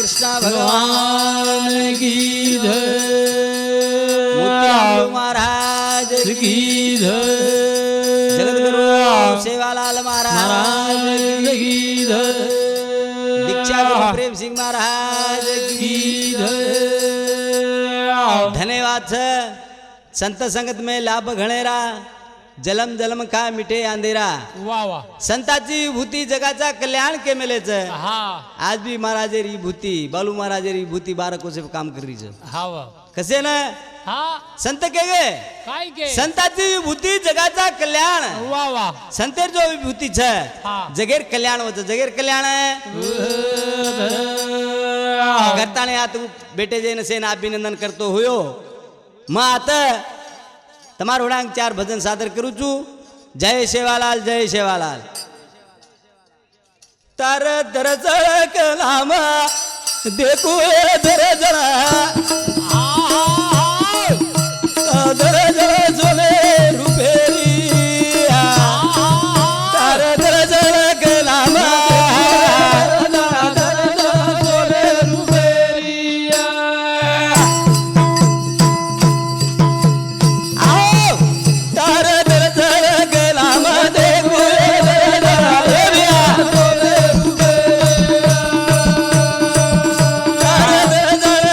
कृष्ण भगवान की जय, मोतीराम महाराज की जय, जगद्गुरु सेवालाल महाराज की जय, दीक्षा गुरु प्रेम सिंह महाराज की जय। धन्यवाद संत संगत में लाभ घणेरा, जलम जलम का मिठे अंधेरा। वा वा संताची विभूती जगाचा कल्याण के मेलेच। हा आज भी महाराजेरी विभूती, बालू महाराजेरी विभूती 12 कोसे काम कर रही है। हा वा कसे ना हा संत के गे काय के संताची विभूती जगाचा कल्याण। वा वा संतेर जो विभूती छ हा जगेर कल्याण होत, जगेर कल्याण करताने आत बेटे जैन सेन अभिनंदन करतो होयो। मग आता तमार होडांग 4 भजन सादर करू छू। जय सेवालाल, जय सेवालाल। तार दरजळ कलाम देखू दरजळ दरजळ झोले रुपेरी तार दरजळ कलाम जय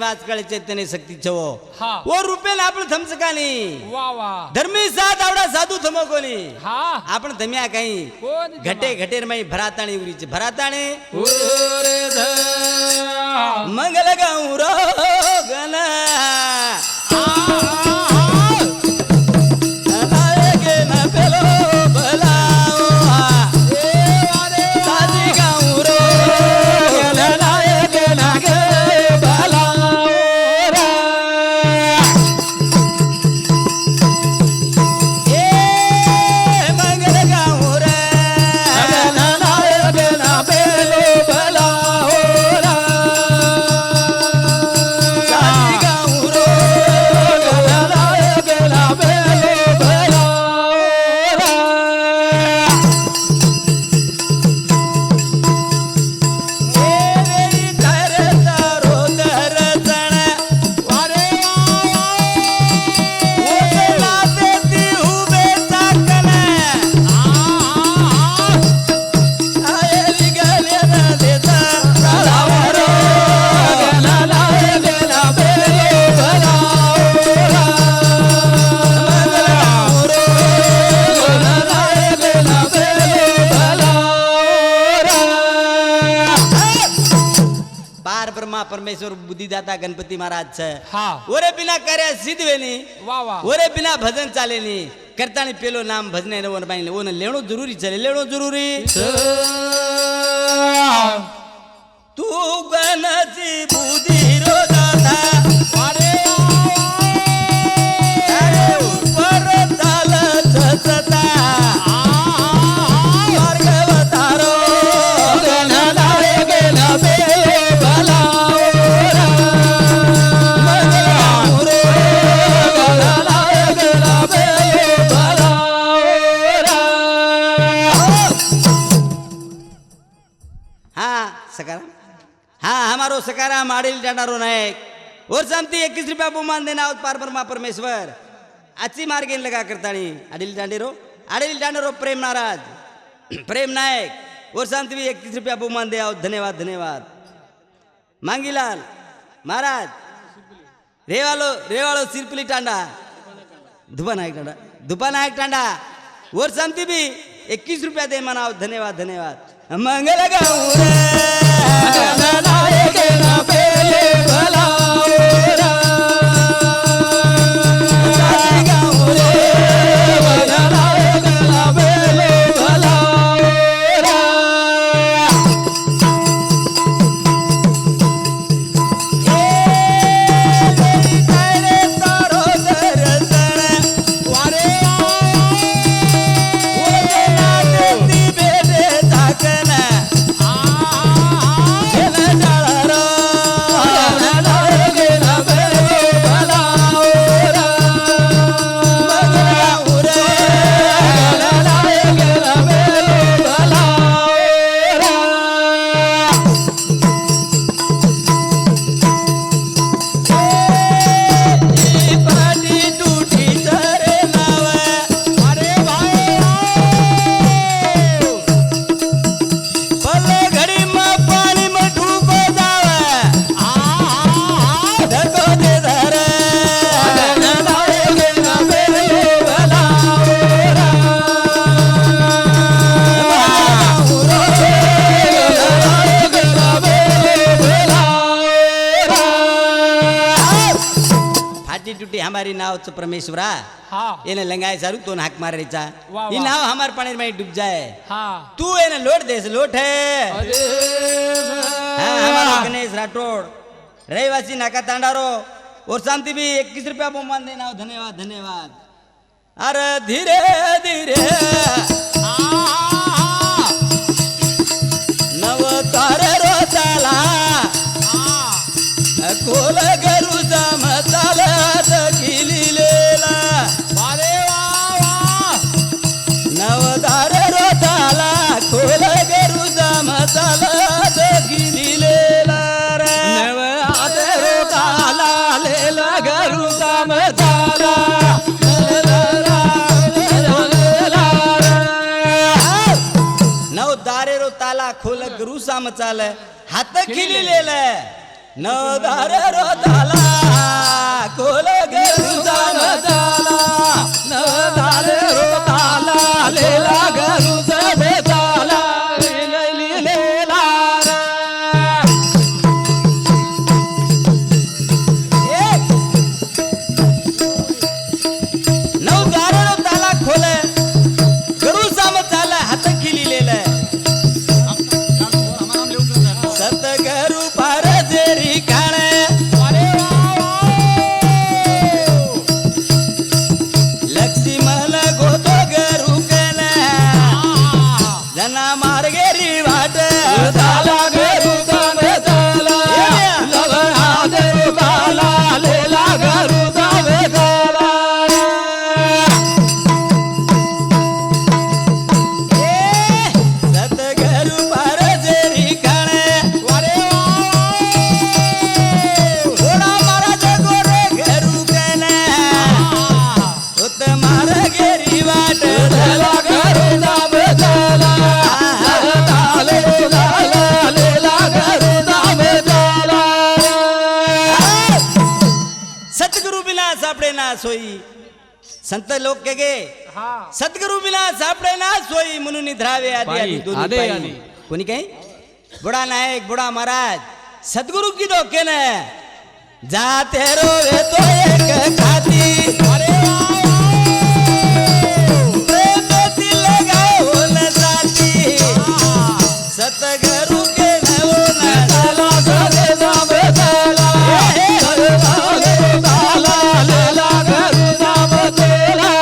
वाचकाळे चैतन्य शक्ती छवो हा. वो रुपेन आपण थमचकानी वा वा धर्मी साथ आवडा साधू थमो कोणी हा आपण थम्या काही कोण घटे घटेर माई भराताणी उरीचे भराताणे ओरे ध मंगल गाऊ रो गण परमेश्वर बुद्धिदाता गणपती महाराज हा ओरे बिना कार्य सिद्ध वेनी वा वा ओरे बिना भजन चाले नी करतानी पेलो नाम भजने न वन पाणी ओन लेणो जरूरी चले लेणो जरूरी तू गणची बुद्धी रो दाता अरे ऊपर चालत सता मार्गवतारो गणनाय गेला बे भला सकाराम हाँ हमारो सकाराम आडिल टाडारो नायक और शांति 21 रुपया बहुमान देना पार परमा परमेश्वर अच्छी मार्गेन लगा करतानी आडिल टांडेरो प्रेम नाराज प्रेम नायक और शांति भी 21 रुपया बहुमान दे आओ धन्यवाद धन्यवाद मांगीलाल महाराज रेवालो सिरपली टांडा धुपा नायक टांडा और शांति भी 21 रुपया दे मनाओ धन्यवाद धन्यवाद मंगल गाऊ रे नायक ना पेले भला गाऊ रे नायक ना पेले भला हमारी नाव च परमेश्वरा हाँ एने लंगाय सारू तो हाक मारायचा वाह, ही वाह. नाव हमार पाणी में डूब जाए हाँ तू एने लोट देस लोट है हाँ, हमारा गणेश राठौड़ रहीवासी नाका तांडारो और शांति भी 21 रुपया बहुमान देना धन्यवाद धन्यवाद अरे धीरे धीरे नव तारे रो चाला कोल गरु जमताला दखिलेला अरे वा नवदार रो चाला कोल गरु जमताला दखिलेला नवदार रो चाला लेला गरु जमताला नवदारे रो ताला खोल गरु साम चाल हात खिलेला नवदार रो ताला खोल गे जान झाला नवदार रो ताला लेला घरुच बेताला लिहिलेला नवदार रो ताला खोल करू साम चाला हात खिलिलेलं सतगुरु पार जेरी काण अरे वा लक्ष्मण गोतो गरु कन जना मार्गेरी वाट झाला घरुचा बेताला लवहात ताला लेला घरुचा बेताला सतगुरु पार जेरी काण अरे घोडा महाराज गोरे गरु कन उत मार्गेरी वाट झाला घरुचा बेताला ताले झाला लेला घरुचा बेताला सतगुरु बिना सापडे ना सोई संत लोक के गे हा सद्गुरु बिना सापडे ना सोई म्हणून धरावे आधी पायी, आधी दोन्ही आधी, पायी. आधी. कोणी काही बुडा नायक बुडा महाराज सद्गुरु की दो के न जाते रोवे तो एक खाती अरे प्रेम दिल लगाओ न जाती सतगुरु के न वो न ताला घरुचा बेताला ताला लेला घरुचा बेताला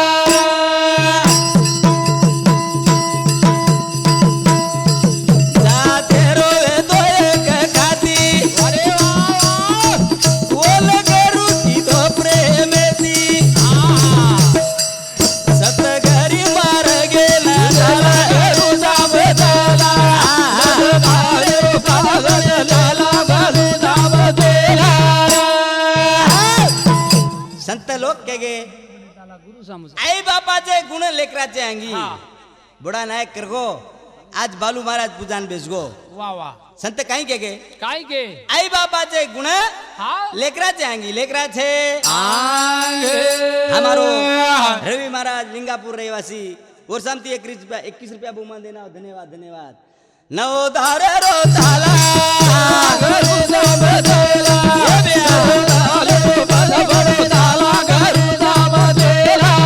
जाते रोवे तो एक खाती अरे ओल करू की तो प्रेम ती सतगरी मार गेला झाला घरुचा बेताला ताला लेला घरुचा बेताला संत लोक के गे गुरु समज आई बापाचे गुण लेकराचे अंगी हा. बुडा नायक करगो आज बालू महाराज पूजान बेसगो वा वा संत काही के गे काय के आई बापाचे गुण हा लेकराचे अंगी लेकराचे आंगे हमारो रवि महाराज लिंगापुर रहिवासी और शांति 21 रुपया बहुमान देना धन्यवाद धन्यवाद नवदार रो ताला घरुचा बेताला ताले बडबड ताला घरुचा बेताला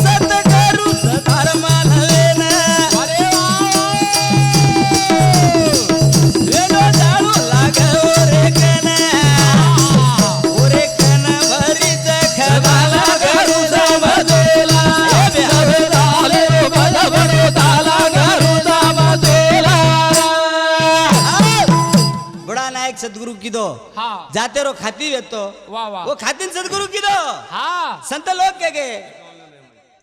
सतगुरु धर्म नवेन अरे वेणो जाळू लागो रे कन ओरे कन भरीच झाला खबाला घरुचा बेताला ताले बडबड ताला घरुचा बेताला बड़ा नायक सदगुरु की दो हा जाते रो खाती वेतो वा वा वो खातीन सदगुरु की दो हा संत लोग के गे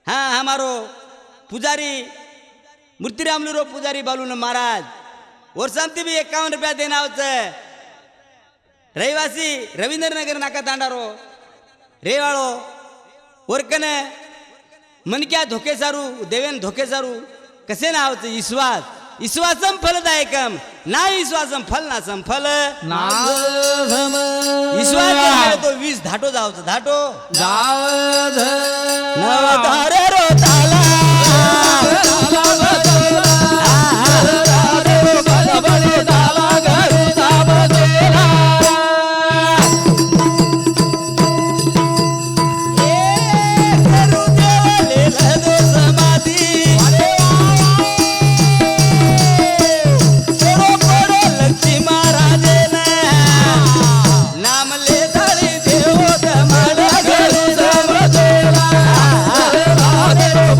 हाँ हमारो पुजारी मूर्तिरामलू रो पुजारी बालू न महाराज और शांति भी 51 रुपया देना होता है रहिवासी रविंद्र नगर नाका तांडारो रेवाड़ो और कने मन क्या धोके सारू देवेन धोके सारू कसे ना होते विश्वास विश्वासम फलदायकम ना विश्वासम फल ना संफल नाम विश्वास नाही तो 20 धाटो जावचं धाटो जावध नवदार रो ताला बडबड ताला घरुचा बेताला करू देवले लदो समाधी कोडो कोडो लक्ष्मी महाराजेन नाम ले धरी देव दमन घरुचा बेताला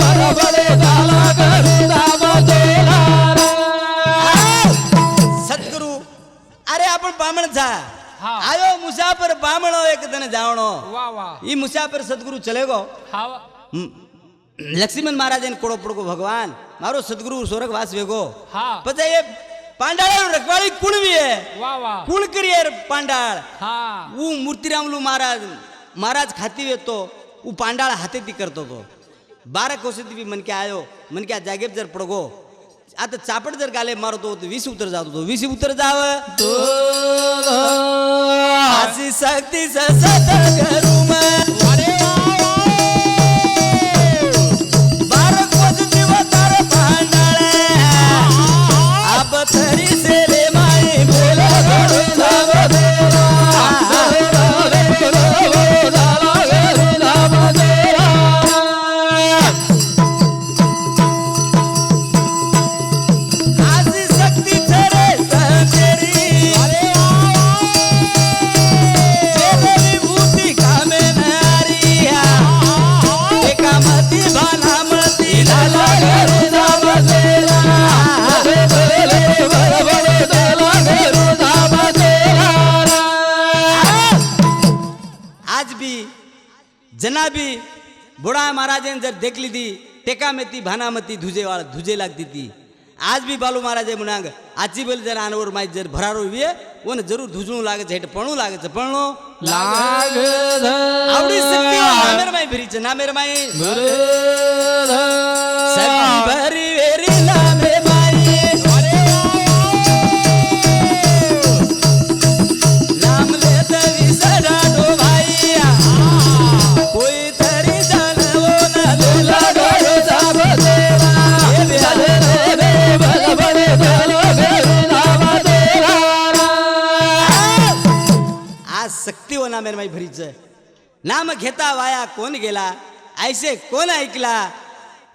बडबड ताला घरुचा बेताला सद्गुरु अरे आपण बामण जा हा. आयो मुसाफर बामणो एक दिन जावणो वा वा ई मुसाफर सद्गुरु चले गो हा लक्ष्मण महाराज कोडो पड़को भगवान मारो सदगुरु स्वर्ग वास वेगो हा પછી એ પાંડાળ રખવાળી કુણવી હે वा वा કુણ કરીએ પાંડાળ हा હું મૂર્તિરામલુ મહારાજ ખાતી વે તો હું પાંડાળ હાથેથી કરતો તો 12 કોસેથી બી મન કે આયો મન કે આ જાગેબ જર પડગો आता चापड जर गाले मारतो तर 20 उत्तर जात होतो 20 उत्तर जावं अशी शक्ती ससत करू बारक पॉझिटिव्ह तार भांडाळे अब तरी सेले माई बोला जनाबी बुढ़ा महाराज जर देखली ती टेका में ती भानामती धुजे वाळ धुजे लागती ती आज भी बालू महाराज मुनांग आजी बोल जर आनवर माई जर भरारो विये ओन जरूर धुजणू लागे हेट पणू लागे पणो लाग आवडी शक्ती नामेर माई भरीच नामेर माई शक्ती भरी वेरी नामे माई नाम लेत विसरा डो भाई कोई तरी जानवो ना लोला गयो जाब देवा आज शक्ती हो नामेर माई भरीच नाम घेता वाया कोण गेला ऐसे कोण ऐकला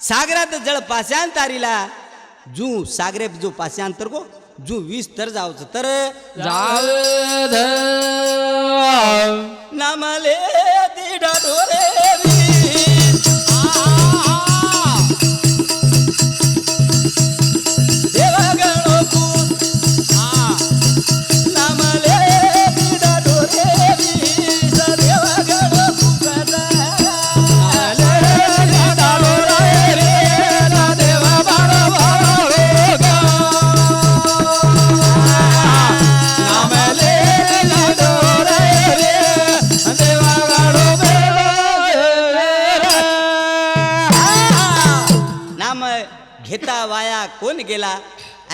सागरात जळ पास्यान तारीला जू सागरे जो पास्यान तर को जू 20 तर जावच तर जावध नामले दिडा डोरे घेता वाया कोण गेला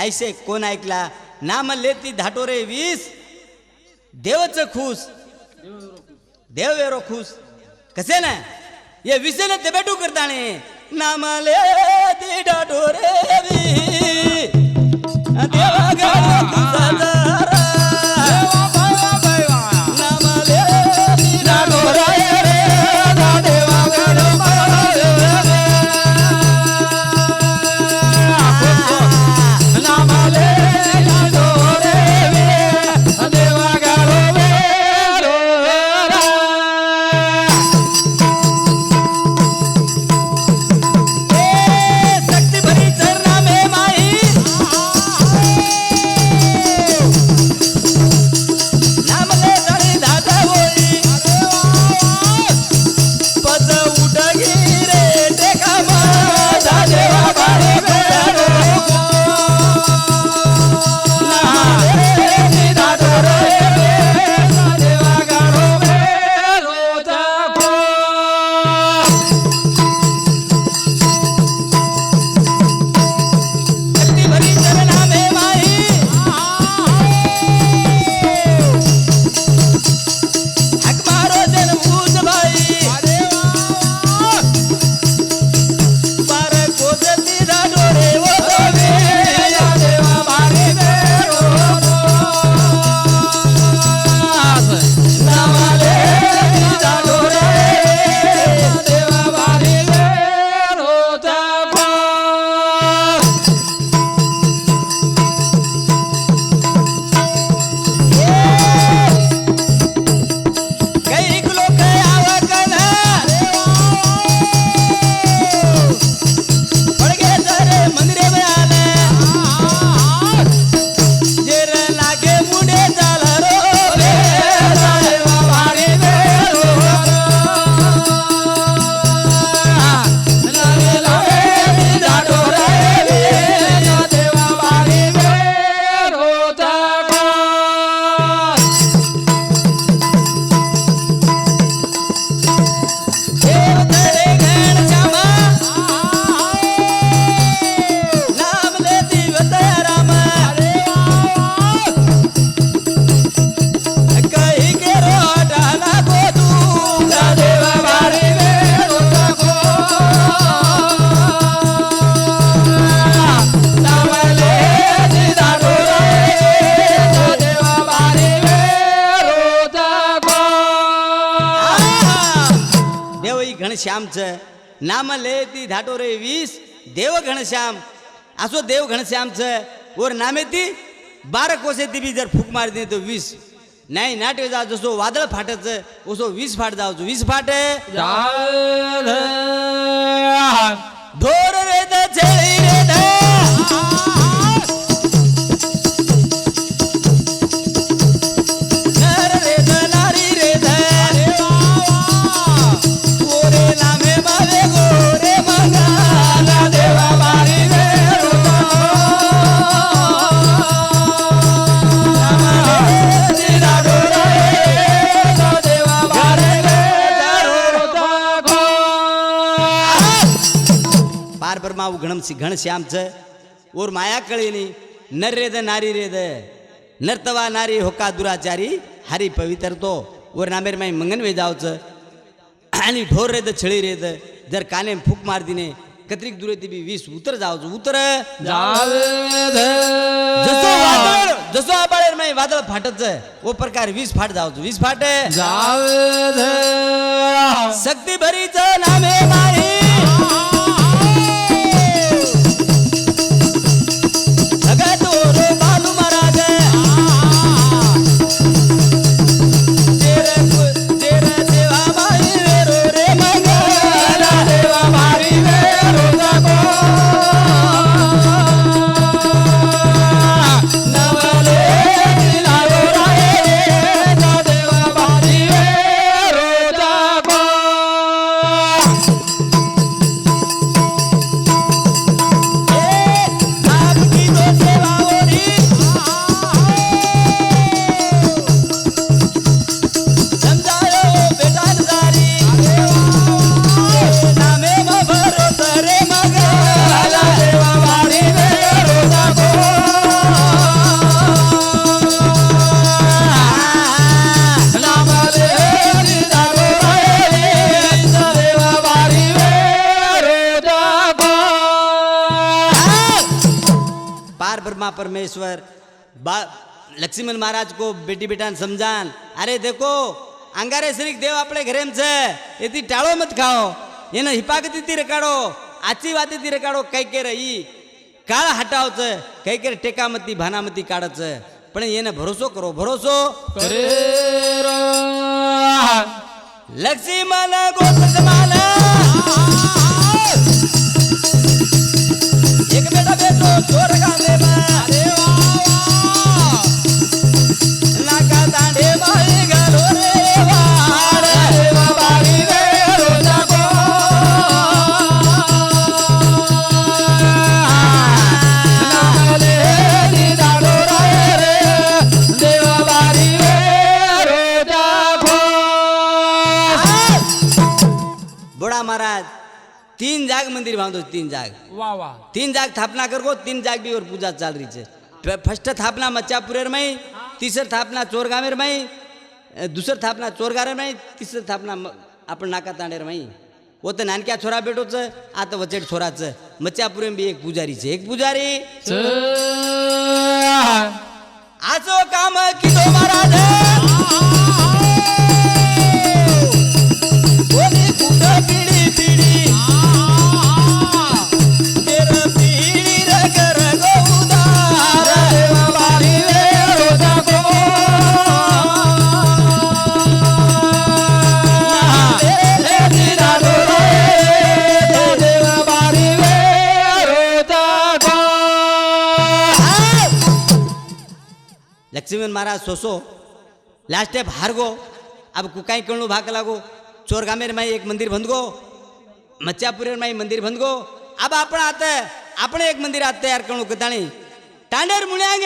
ऐसे कोण ऐकला नाम लेती धाटोरे 20 देवच खुश देव वेरो खुश कसे ना ये विषय ते बेटू करताने नाम लेती धाटोरे देवा गणो तुझा नाम लेती धाटोरे देवा गणो शक्ती भरी चरणा में घनश्यामचं नाम ले ती धाटो रे 20 देव घनश्याम असो देव घनश्यामचं वर नामे ती 12 कोसे ती बी जर फूक मार दे तो 20 नाही नाट्य जाव जसो वादळ फाटच ओसो 20 फाट जावचो 20 फाट जाग ढोर रे द छेळी रे ध नर रे द नारी रे ध ओरे नामे मावे गोरे मंगाला देवा बारी रे पार ब्रह्मा घनश्यामचं और माया कळीनी नर रे द नारी रे द नर्तवा नारी होका दुराचारी हरी पवित्र तो वर नामेर माई मंगन वेजावचं आणि ढोर रे द छळी रे द जर काने फूक मार दिने कत्रिक दुरे ती बी 20 उतर जावचं उतर जाग जसो आबाळेर माई वादळ फाटच ओ प्रकार 20 फाट जावचं 20 फाट जाग शक्ती भरीच नामे माई परमेश्वर लक्ष्मण महाराज को बेटी बेटान समझान अरे देखो अंगारे श्रीक देव अपने घरे ये टाळो मत खाओ ये हिपाकती ती रकाडो आची वाती ती रकाडो काही के रही काळ हटावच काही के टेकामती भानामती काढच पण येन भरोसो करो भरोसो करे लक्ष्मण गोत्र माला एक बेटा बेटो चोर गाने नाका दांडे माई घालो रे वाड देवा बारी रे रोजा को नाले नी दाडो रे देवा बारी रे रोजा को बड़ा महाराज 3 जाग मंदिर बांधो 3 जाग वाह वाह 3 जाग स्थापना कर को 3 जाग भी और पूजा चल रही है फर्स्ट स्थापना मच्चापुरेर में तीसर स्थापना चोरगामेर में दुसर स्थापना चोरगारेर में तीसर स्थापना आपण नाका तांडेर में वो तो नानक्या छोरा बेटोच आता वचेट छोराच मच्चापुरे में भी एक पुजारी छे एक पुजारी आजो काम किदो महाराज ओली कुट पिडी पिडी लक्ष्मण महाराज सोसो लास्ट स्टेप हार गो अब कुकाई कणु भाग लागो चोरगामेर में एक मंदिर बंद गो मच्चापुरेर में मंदिर बंद गो अब આપણે एक मंदिर आते यार कणु कताणी टांडेर मुळ्यांग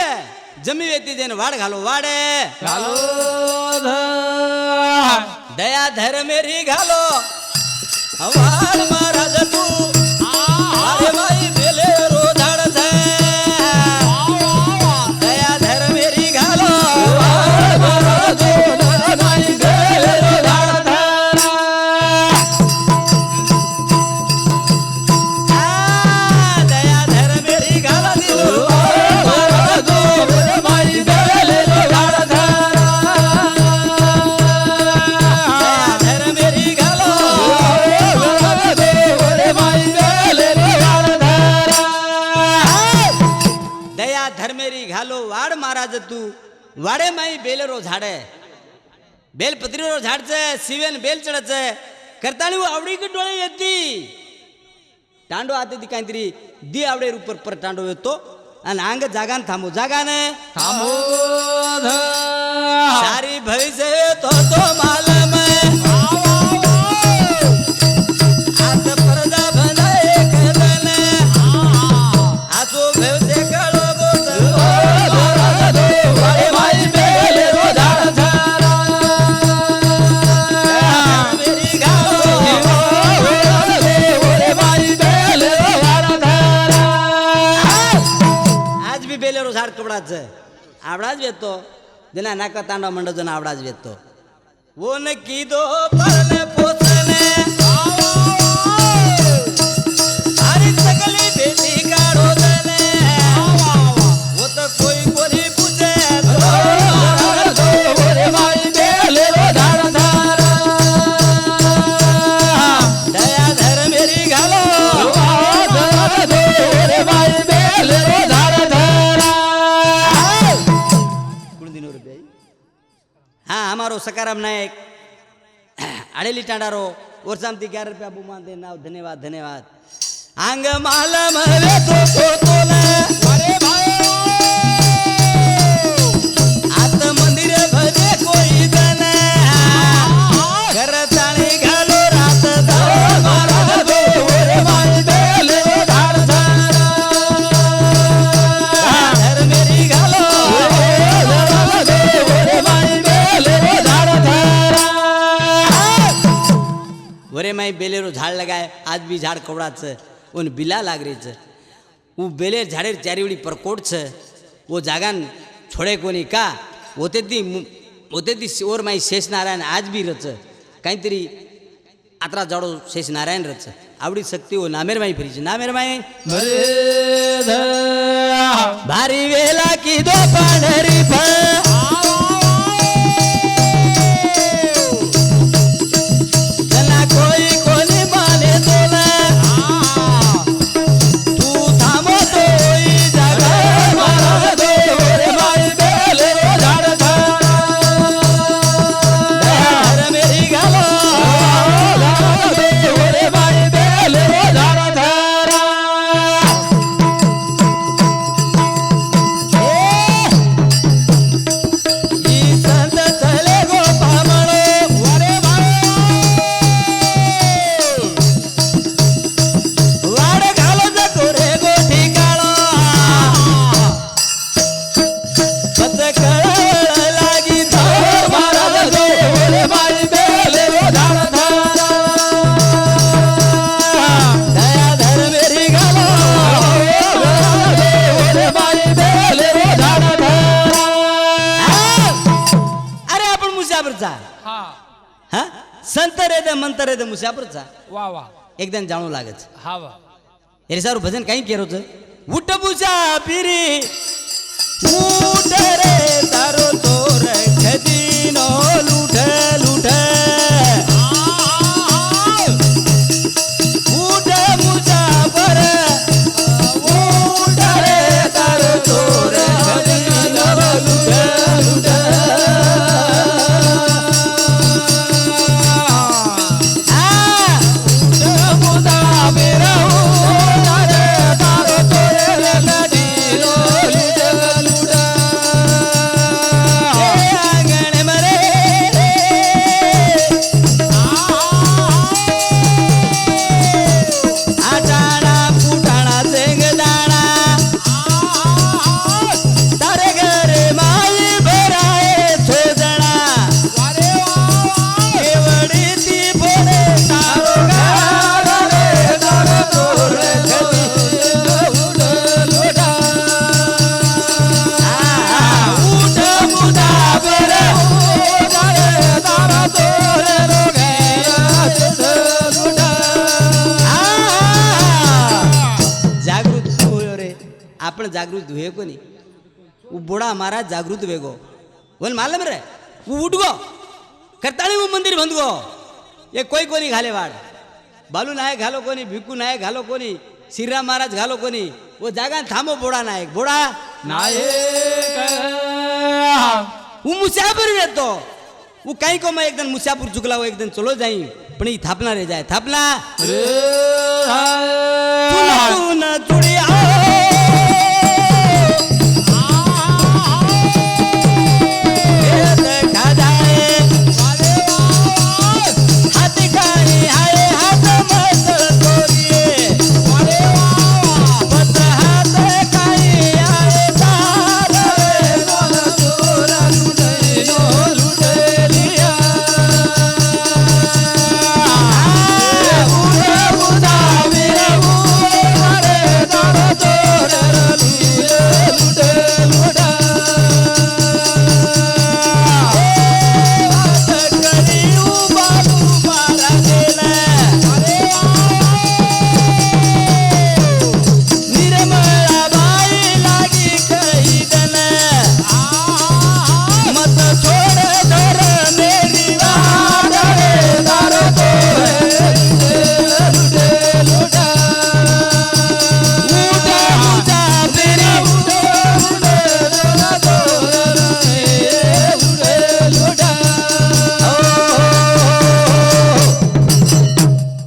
जमी वेती जेन वाड घालो वाडे घालो दया धर मेरी घालो वाड महाराज तू अरे भाई बेले रो झाड छे दया धर मेरी घालो वाड महाराज तू भाई बेले रो झाड दया धर मेरी घालो दिलो महाराज तू भाई बेले रो झाड दया धर मेरी घालो महाराज तू वाडे माई बेलरो झाडे बेलपत्रीरो झाडचं सिवेन बेल चढचं करताना आवडी की डोळे येते टांडो आता ती काहीतरी दी आवडे रुपर पर टांडो येतो आणि अंग जागान थांबो जागाने थांबोध सारी भैसे तो मालम आता परदा बनाय कदन आजो भैसे काळो गोत वारे माई बेले रो झाड झारा मेरी गाव वारे माई बेले रो झाड झारा आज बी बेलेरो झाड कपडाचं आवडाच येतो दिना नाका तांडा मंडळ जण आवडाच येतो वो न कीदो परने पोचने अरे सगळी बेटी काढो दने वो तो कोई कोणी पूछे वारे माई बेले रो झाड झारा दया धर मेरी घालो वारे माई बेले रो झाड झारा हाँ हमारो सकाराम नायक अड़ेली टांडारो और शांति 11 रुपया बुमान दे नाव धन्यवाद धन्यवाद आंग मालम वे तो तोला वारे भाई आत मंदिर भजे कोई जन घर ताणी घालो रात दाव मारा दो वारे माई बेले रो झाड झारा घर मेरी घालो वारे माई बेले रो झाड झारा वरे माई बेलेरो झाड लगाय आज भी झाड कवडाचं उन बिला लागरेचं उ बेलेर झाडेर चारीवडी परकोटचं वो जागान छोडे कोणी का होते ती ओर माई शेष नारायण आज भी रच काहीतरी आत्रा जाडो शेष नारायण रच आवडी सक्ती हो नामेर माई फिरीची नामेर माई भारी वेला की दो पांढरी जना कोई कोणी माने तोला तू थांबो तोई जागा मारा दो वारे माई बेले रो झाड झारा घर मेरी घालो वारे माई बेले रो झाड झारा ई संत चले गो पामणो वारे वाड घालो जातो रे गो ठिकाणो पत कळ लागी धर मारा दो वारे माई बेले रो झाड झारा दया धर मेरी घालो वारे माई बेले रो झाड झारा अरे आपण मुसाफरचा हा हा संत रे दे मंत रे दे मुसाफरचा वा वा एकदम जाणू लागच हा वा अरे सारू भजन काही केरोच उठ बुजा पिरी उठ रे तारो तोर खदीनो लूठ लूठ उठ मुसाफर उठ रे तारो तोर खदीनो लूठ लूठ आपण जागृत हुए कोनी वो बोड़ा हमारा जागृत वेगो बोल मालूम रे वो उठ गो करताळी वो मंदिर बंद गो ये कोई कोनी घाले वाड बालू नायक घालो कोनी भिक्कू नायक घालो कोनी श्रीराम महाराज घालो कोनी वो जागा थांबो बोड़ा नायक बोड़ा नायक હું મુસાફર રહેતો હું કઈ કો मैं एकदम मुसाफिर चुकला वो एकदम चलो जाई पण ई थापना रे जाए थापना तू न जुड़िया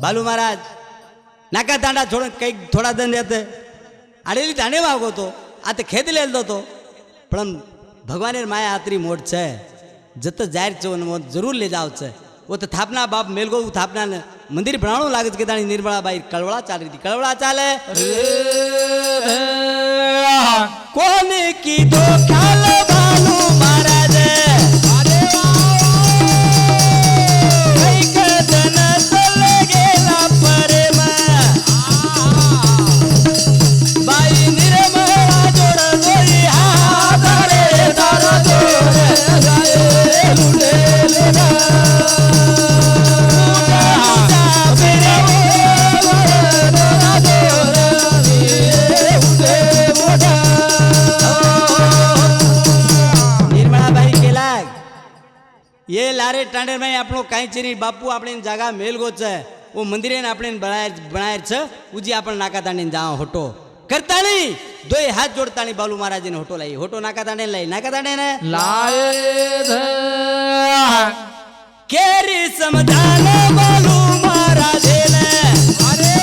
बालू महाराज नाका दांडा छोड़ कई थोड़ा दिन रहते आडेली दाणे वागो तो आते खेत लेतो तो पण भगवान माया आतरी मोट छे जत जाहिर छे वो जरूर ले जाओ छे वो तो थापना बाप मेलगो थापना ने मंदिर बनाणो लागे के दाणी निर्मला बाई कळवळा चाल रही थी कळवळा चाले कोने की दो ख्याल बालू महाराज ये लारे टांडे में आपनो काई चीनी बापू अपने जगह मेल गो छे वो मंदिर ने अपने बनायर छे उजी अपन नाका तांडे जाओ होटो करतानी दोय हाथ जोड़तानी बालू महाराज ने होटो लाई होटो नाका तांडे लाई नाका तांडे ने लाए धे केरी समझान बालू महाराज ने अरे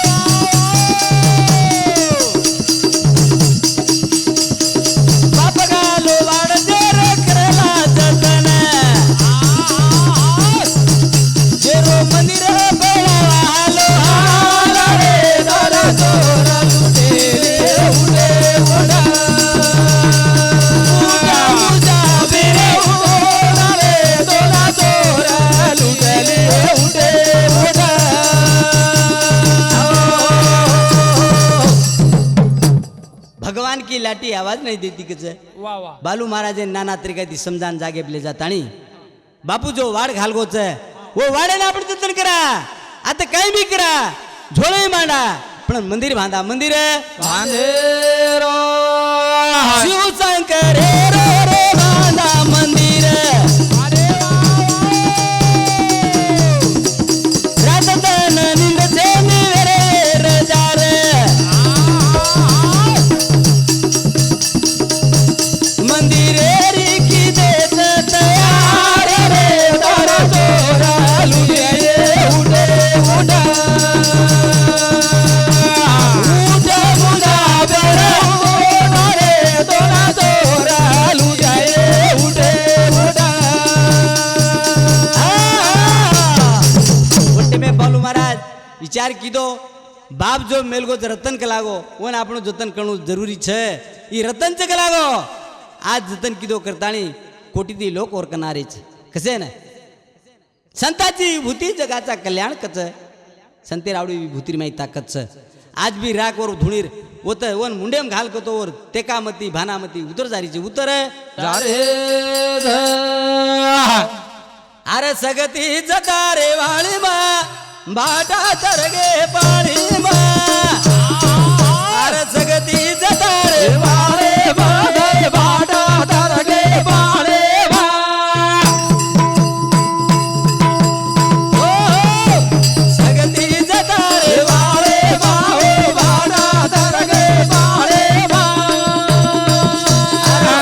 बाप गालो वाड़ दे रखला जतन जेरो मंदिर बेड़ा हालो हाल रे दर जोर लुटे उड़े उड़ा उड़ा उड़ा बेरे उड़ा रे दोला जोर लुटे उड़े उड़ा भगवान की लाठी आवाज नहीं देती के वाह वाह बालू महाराज नाना तरीका थी समझान जागे ले जाताणी बापू जो वाड़ घालगो छे वो वाड़े ना आपण जतन करा आता कई भी करा झोळे मांडा पण मंदिर बांधा मंदिर बांधेरो शिव शंकर रे रे बांधा मंदिर अरे रात तन निंद से मेरे रजार मंदिर री की देत तैयार रे दर जोरा लुटे उड़े उड़ा उड़ा उड़ा बेरा उड़ा रे दोना जोरा लुटे उड़े उड़ा उठे में बालू महाराज विचार कीधो बाप जो मेलगो रतन के लागो वो आपनो जतन करनु जरूरी छे ई रतन चे के लागो आज जतन कीधो करताणी कोटीती लोक और कनारे छे कसे ने संताची विभूती जगाचा कल्याण कच संते रावडी विभूती माई ताकत छे आज भी राख और धुणीर होत वन मुंडेम घाल कतो और तेकामती भानामती उतर जारी छे उतर जारे धे अरे सगती जता रे वाली मा बाटा तरगे पाणी मा अरे सगती जता रे वाली मा बाटा तरगे पाणे बा ओ सगती जता रे वाले बाहो बाटा तरगे पाणे बा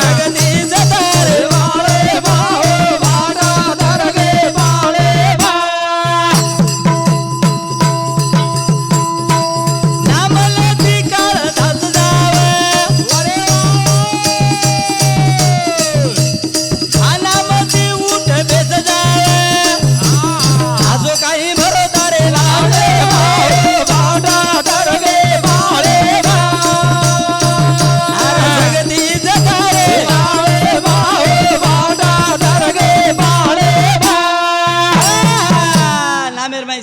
सगती जता रे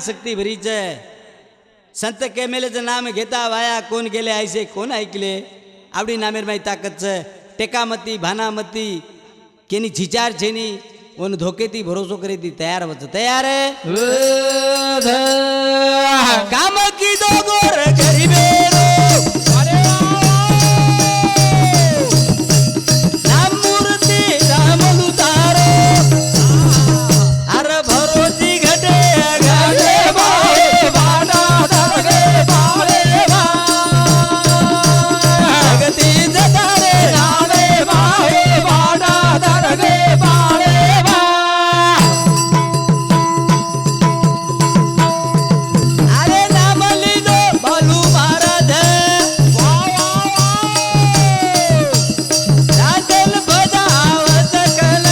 शक्ती भरीच संत केमेलेचं नाम घेता वाया कोण गेले ऐसे कोण ऐकले आवडी नामेर माई ताकद टेकामती भानामती केनी झिचार छेनी ओन धोकेती भरोસો करेती तयार वच तयार काम कीधो गोर गरीबेरो नाम मूर्ती रामलु तारो अर भरोसी घटे घटे बाळे बाडा दरगे बाळे जगती जतारे राणे बाळे बाडा दरगे बाळे अरे नाम लिदो बालू महाराज राजल बजावत कल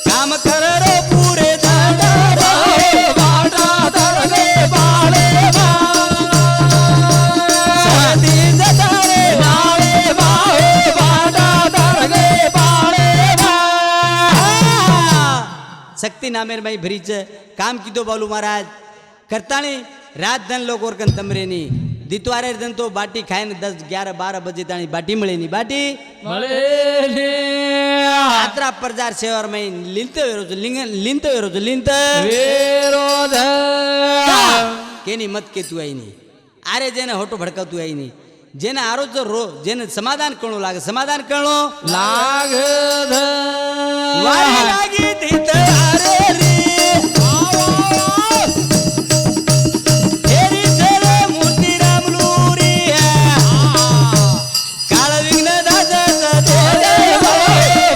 काम कर रो पुरे दादा बाडा दरगे बाळे सती जतारे बाळे बाळे बाडा दरगे बाळे शक्ति नामेर माई भरीच काम कीधो बालू महाराज करताणी रात धन लोग और कन तमरे नी दितवारे धन तो बाटी खाए ने 10 11 12 बजे ताणी बाटी मिले नी बाटी मळे यात्रा प्रचार सेवर में लिंत वेरोज लिंग लिंत वेरोज लिंत विरोध केनी मत के तू आई नी अरे जेने होटो भड़का तू आई नी जेने आरोज रो जेने समाधान करणो लागे समाधान करणो लाग वारी लागी दित अरे रे हेरी तेरे मूर्ती रामलूरी काळ विघ्न दास तेरे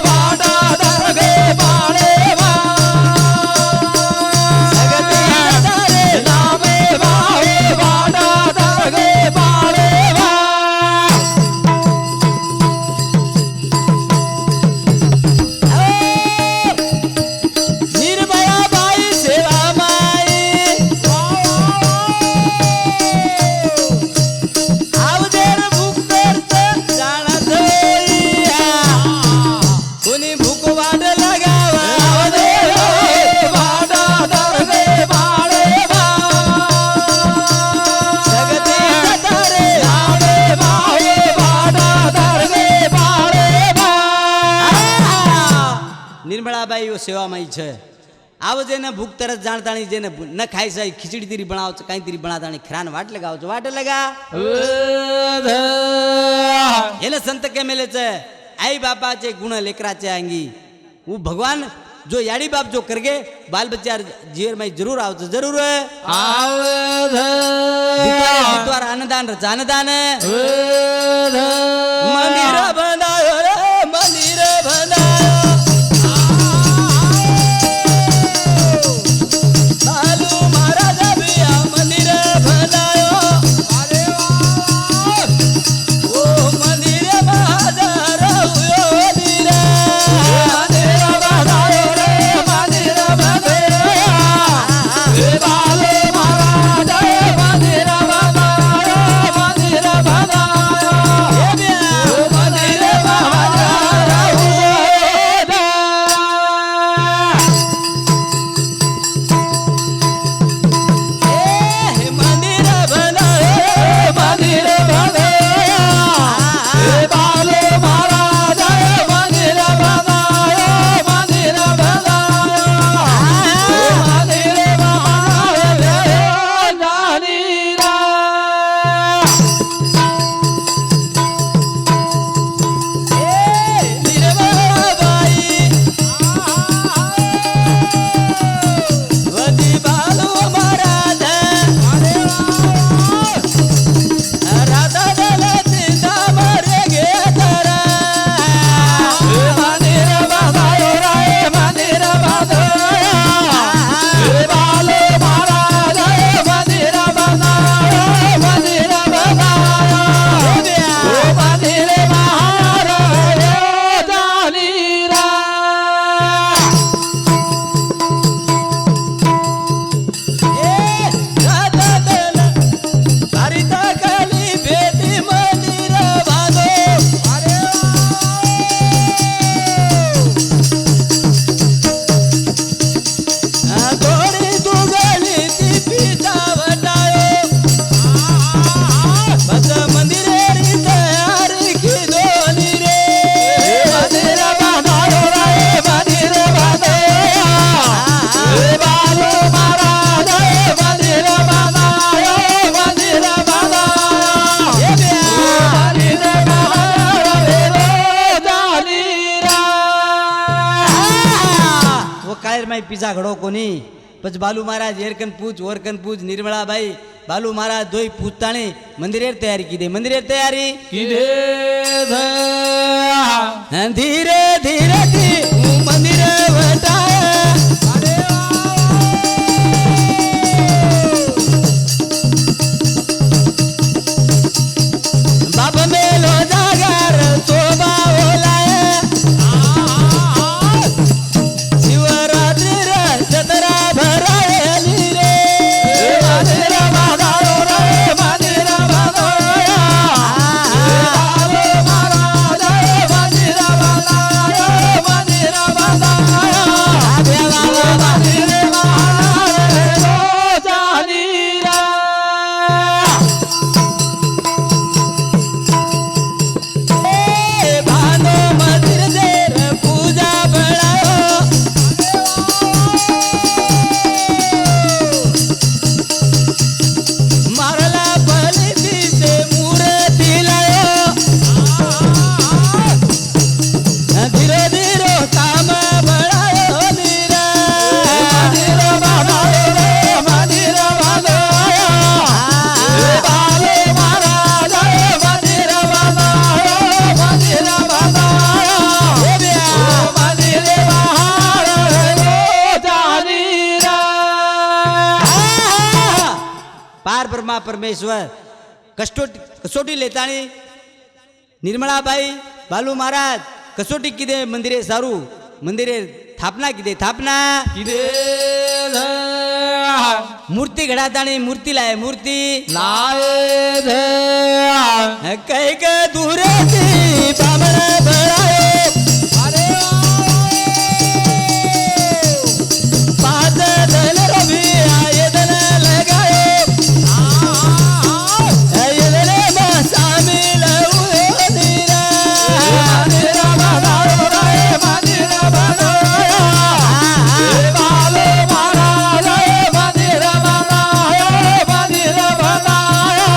बाडा दरगे बाळे जगती जतारे नामे बाळे बाडा दरगे बाळे निर्भया बाई सेवा माई आवदेर भूकरच जाणत कोणी भूक वाट लगावा आवदेर बाडा दरगे बाळे जगती जतारे नामे बाळे बाडा दरगे बाळे निर्मळाबाई वो सेवा माई छे आव जेने भूख तरस जाणताणी जेने न खाई साई खिचड़ी तेरी बनाव काई तेरी बनाताणी खरान वाट लगाव वाट लगा એને સંત કે મેલે છે आई बापा चे गुण लेकराचे अंगी वो भगवान जो याडी बाप जो करगे बाल बच्चा जीवर में जरूर आवत जरूर द्वार अन्नदान रचा अन्नदान मंदिर बंधायो रे मंदिर बंधायो बालू महाराज भी आ मंदिर बंधायो ओ मंदिर बहादुर हुयो दीरा मंदिर बंधायो रे मंदिर बंधायो हे बाले महाराज मंदिर बंधायो मंदिर बंधायो हे ब्या मंदिर माई पिझ्झा घडो कोणी પછી બાલુ મહારાજ એરકન પૂજ ઓરકન પૂજ નિર્મળાબાઈ બાલુ મહારાજ દોઈ પૂજતાણી મંદિરે તૈયારી કીધી મંદિરે તૈયારી કીધે ધીરે ધીરે થી હું મંદિરે વટાયા બાપ મેલો જાગર શોભા ઓલાય શિવરાત્રિ રે સતરા ભરાયેલી રે મંદિરા બાંધાયો રે મંદિરા બાંધાયો બાલો મહારાજ મંદિરા બાંધાયો મંદિરા બાંધાયો મંદિરે મહારાજ રોજાનીરા ભાનો મંદિર દેર પૂજા બળાયો મારલા ભલીથી સે મૂર્તિ લાયો ધીરે ધીરે કામ બળાયો નીરા મંદિરા બાંધાયો રે મંદિરા બાંધાયો બાલો મહારાજ મંદિરા બાંધાયો મંદિરા બાંધાયો મંદિરે મહારાજ રોજાનીરા પાર બ્રહ્મા પરમેશ્વર कसोटी लेताणी निर्मळाबाई बालू महाराज कसोटी किदे मंदिरे सारू मंदिरे थापना किदे थापना કીધે मूर्ती घडाताणी मूर्ती लाय मूर्ती લાયે कैक दूरेती बामण बळायो पाद दल रवी आयदन लगायो आयदन मा सामील हुए नीरा મંદિરા બાંધાયો રે મંદિરા બાંધાયો બાલો મહારાજ મંદિરા બાંધાયો મંદિરા બાંધાયો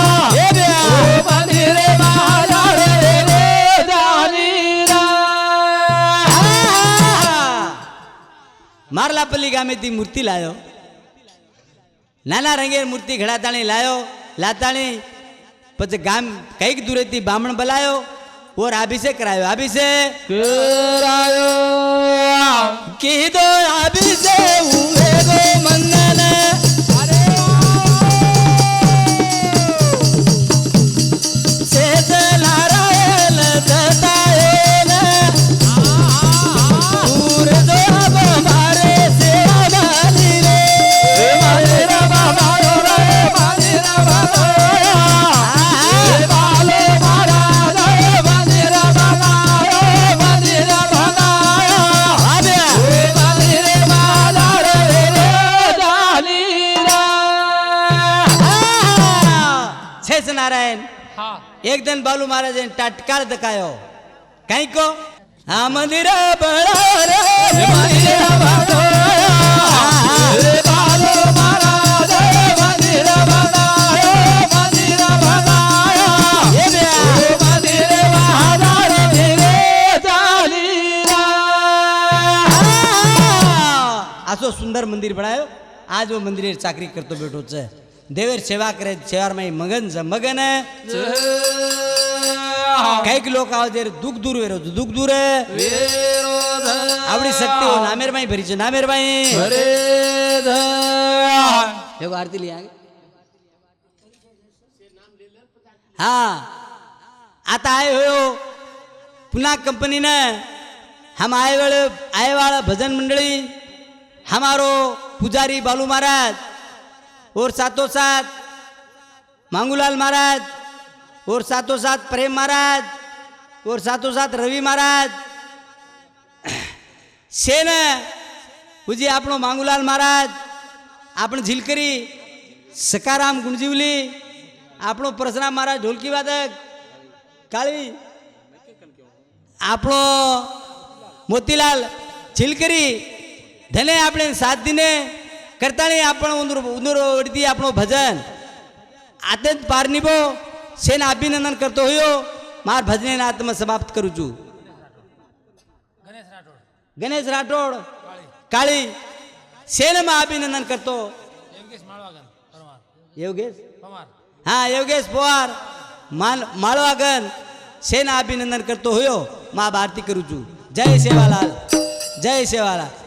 મંદિરે મહારાજ રોજાનીરા मारलापल्ली गामेती मूर्ती लायो नाना रंगेर मूर्ती घडाताणी लायो लाताणी પછી ગામ કઈક દૂરેથી બામણ બોલાયો ઓર અભિષેક કરાયો અભિષેક કરાયો કીધો અભિષેક હુએ ગો મંગન શેષ નારાયણ દત્તાયન ઉર્દો મારે સેવા બાલી રે મંદિરા બાંધાયો રે મંદિરા બાંધાયો બાલો મહારાજ મંદિરા બાંધાયો મંદિરા બાંધાયો મંદિરે મહારાજ રોજાનીરા શેષ નારાયણ હા एक दिन बालू महाराज ने टटकार दकायो कहीं को हाँ मंदिर बड़ा रे મંદિરા બાંધાયો બાલો મહારાજ મંદિરા બાંધાયો મંદિરા બાંધાયો મંદિરે મહારાજ રોજાનીરા आसो सुंदर मंदिर बनायो आज वो मंदिर चाकरी करतो बैठो छे देवेर सेवा करे सेवार में मगन छ मगन कईक लोग आवे देर दुख दूर वेरो दुख दूर आवड़ी शक्ति हो नामेर माई भरी छे नामेर माई एगो आरती लिया हाँ आता आए हो पुन्हा कंपनी ने हम आए वाला भजन मंडली हमारो पुजारी बालू महाराज और साथों साथ मांगूलाल महाराज और साथों साथ प्रेम महाराज और साथों साथ रवि महाराज सेन पूजी आपनो मांगूलाल महाराज आपण झिलकरी सकाराम गुणजीवली આપણો પરશુરામ મહારાજ ઢોલકી વાદક કાળી આપણો મોતીલાલ છિલકરી ધને આપણે 7 દિને કરતાણી આપણો ઉંદરો વડતી આપણો ભજન આતે પાર નીબો સેન અભિનંદન કરતો હોયો માર ભજને આત્મ સમાપ્ત કરું છું ગણેશ રાઠોડ કાળી सेनेમાં અભિનંદન કરતો યોગેશ હા યોગેશ પવાર માળવાગન સેના અભિનંદન કરતો હોયો માં ભારતી કરું છું જય સેવાલાલ જય સેવાલાલ